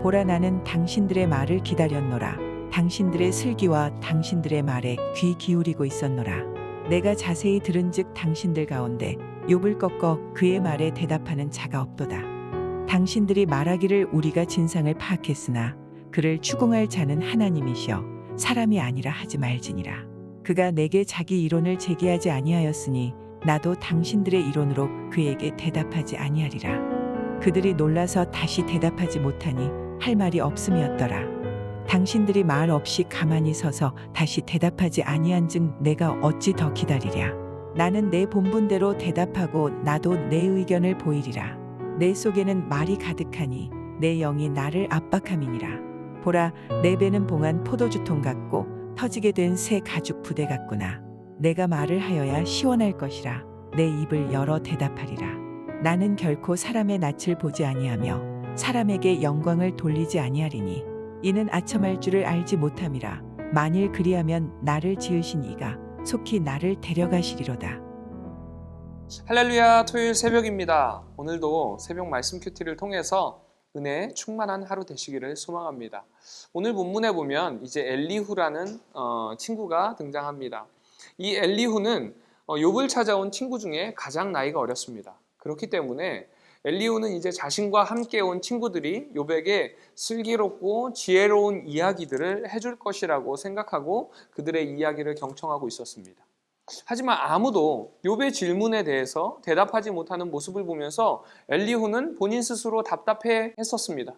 보라, 나는 당신들의 말을 기다렸노라. 당신들의 슬기와 당신들의 말에 귀 기울이고 있었노라. 내가 자세히 들은즉 당신들 가운데 욥을 꺾어 그의 말에 대답하는 자가 없도다. 당신들이 말하기를 우리가 진상을 파악했으나 그를 추궁할 자는 하나님이시여 사람이 아니라 하지 말지니라. 그가 내게 자기 이론을 제기하지 아니하였으니 나도 당신들의 이론으로 그에게 대답하지 아니하리라. 그들이 놀라서 다시 대답하지 못하니 할 말이 없음이었더라. 당신들이 말 없이 가만히 서서 다시 대답하지 아니한즉 내가 어찌 더 기다리랴. 나는 내 본분대로 대답하고 나도 내 의견을 보이리라. 내 속에는 말이 가득하니 내 영이 나를 압박함이니라. 보라, 내 배는 봉한 포도주통 같고 터지게 된 새 가죽 부대 같구나. 내가 말을 하여야 시원할 것이라. 내 입을 열어 대답하리라. 나는 결코 사람의 낯을 보지 아니하며 사람에게 영광을 돌리지 아니하리니 이는 아첨할 줄을 알지 못함이라. 만일 그리하면 나를 지으신 이가 속히 나를 데려가시리로다. 할렐루야, 토요일 새벽입니다. 오늘도 새벽 말씀 큐티를 통해서 은혜에 충만한 하루 되시기를 소망합니다. 오늘 본문에 보면 이제 엘리후라는 친구가 등장합니다. 이 엘리후는 욥을 찾아온 친구 중에 가장 나이가 어렸습니다. 그렇기 때문에 엘리후는 이제 자신과 함께 온 친구들이 욥에게 슬기롭고 지혜로운 이야기들을 해줄 것이라고 생각하고 그들의 이야기를 경청하고 있었습니다. 하지만 아무도 욥의 질문에 대해서 대답하지 못하는 모습을 보면서 엘리후는 본인 스스로 답답해 했었습니다.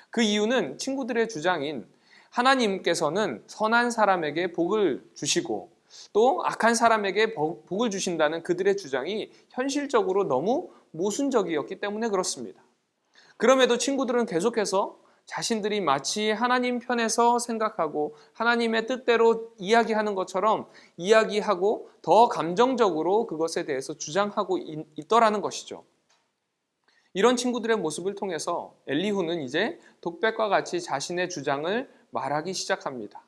그 이유는 친구들의 주장인 하나님께서는 선한 사람에게 복을 주시고 또 악한 사람에게 복을 주신다는 그들의 주장이 현실적으로 너무 모순적이었기 때문에 그렇습니다. 그럼에도 친구들은 계속해서 자신들이 마치 하나님 편에서 생각하고 하나님의 뜻대로 이야기하는 것처럼 이야기하고 더 감정적으로 그것에 대해서 주장하고 있더라는 것이죠. 이런 친구들의 모습을 통해서 엘리후는 이제 독백과 같이 자신의 주장을 말하기 시작합니다.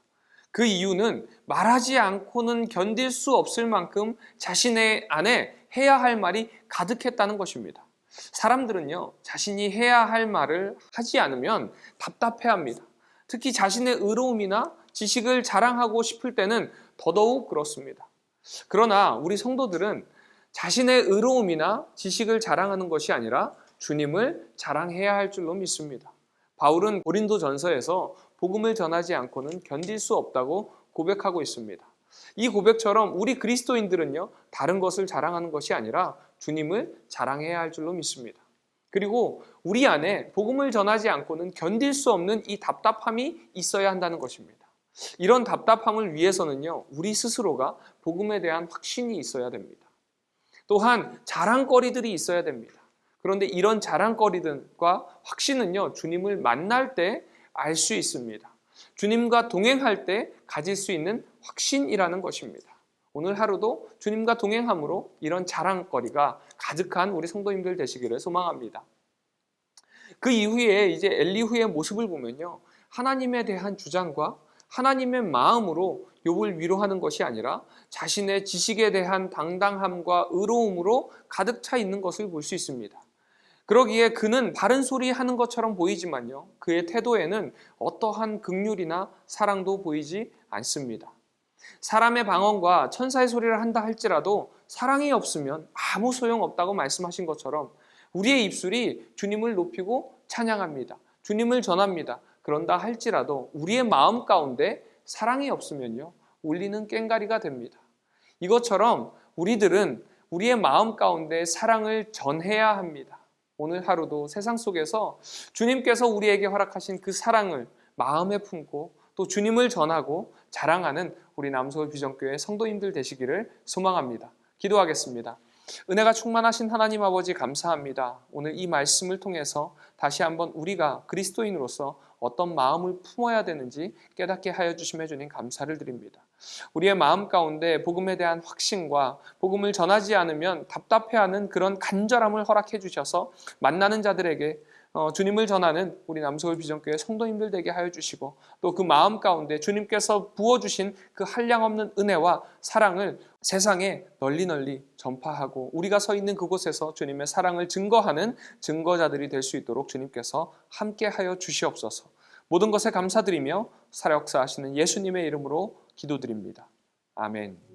그 이유는 말하지 않고는 견딜 수 없을 만큼 자신의 안에 해야 할 말이 가득했다는 것입니다. 사람들은요, 자신이 해야 할 말을 하지 않으면 답답해합니다. 특히 자신의 의로움이나 지식을 자랑하고 싶을 때는 더더욱 그렇습니다. 그러나 우리 성도들은 자신의 의로움이나 지식을 자랑하는 것이 아니라 주님을 자랑해야 할 줄로 믿습니다. 바울은 고린도전서에서 복음을 전하지 않고는 견딜 수 없다고 고백하고 있습니다. 이 고백처럼 우리 그리스도인들은요, 다른 것을 자랑하는 것이 아니라 주님을 자랑해야 할 줄로 믿습니다. 그리고 우리 안에 복음을 전하지 않고는 견딜 수 없는 이 답답함이 있어야 한다는 것입니다. 이런 답답함을 위해서는요, 우리 스스로가 복음에 대한 확신이 있어야 됩니다. 또한 자랑거리들이 있어야 됩니다. 그런데 이런 자랑거리들과 확신은요, 주님을 만날 때 알 수 있습니다. 주님과 동행할 때 가질 수 있는 확신이라는 것입니다. 오늘 하루도 주님과 동행함으로 이런 자랑거리가 가득한 우리 성도님들 되시기를 소망합니다. 그 이후에 이제 엘리후의 모습을 보면요, 하나님에 대한 주장과 하나님의 마음으로 욥을 위로하는 것이 아니라 자신의 지식에 대한 당당함과 의로움으로 가득 차 있는 것을 볼 수 있습니다. 그러기에 그는 바른 소리 하는 것처럼 보이지만요, 그의 태도에는 어떠한 긍휼이나 사랑도 보이지 않습니다. 사람의 방언과 천사의 소리를 한다 할지라도 사랑이 없으면 아무 소용없다고 말씀하신 것처럼 우리의 입술이 주님을 높이고 찬양합니다. 주님을 전합니다. 그런다 할지라도 우리의 마음 가운데 사랑이 없으면요, 울리는 꽹가리가 됩니다. 이것처럼 우리들은 우리의 마음 가운데 사랑을 전해야 합니다. 오늘 하루도 세상 속에서 주님께서 우리에게 허락하신 그 사랑을 마음에 품고 또 주님을 전하고 자랑하는 우리 남서울 비전교회 성도님들 되시기를 소망합니다. 기도하겠습니다. 은혜가 충만하신 하나님 아버지 감사합니다. 오늘 이 말씀을 통해서 다시 한번 우리가 그리스도인으로서 어떤 마음을 품어야 되는지 깨닫게 하여 주심에 주님 감사를 드립니다. 우리의 마음 가운데 복음에 대한 확신과 복음을 전하지 않으면 답답해하는 그런 간절함을 허락해 주셔서 만나는 자들에게 주님을 전하는 우리 남서울 비전교회 성도님들 되게 하여 주시고 또 그 마음 가운데 주님께서 부어주신 그 한량없는 은혜와 사랑을 세상에 널리 전파하고 우리가 서 있는 그곳에서 주님의 사랑을 증거하는 증거자들이 될 수 있도록 주님께서 함께 하여 주시옵소서. 모든 것에 감사드리며 살아 역사하시는 예수님의 이름으로 기도드립니다. 아멘.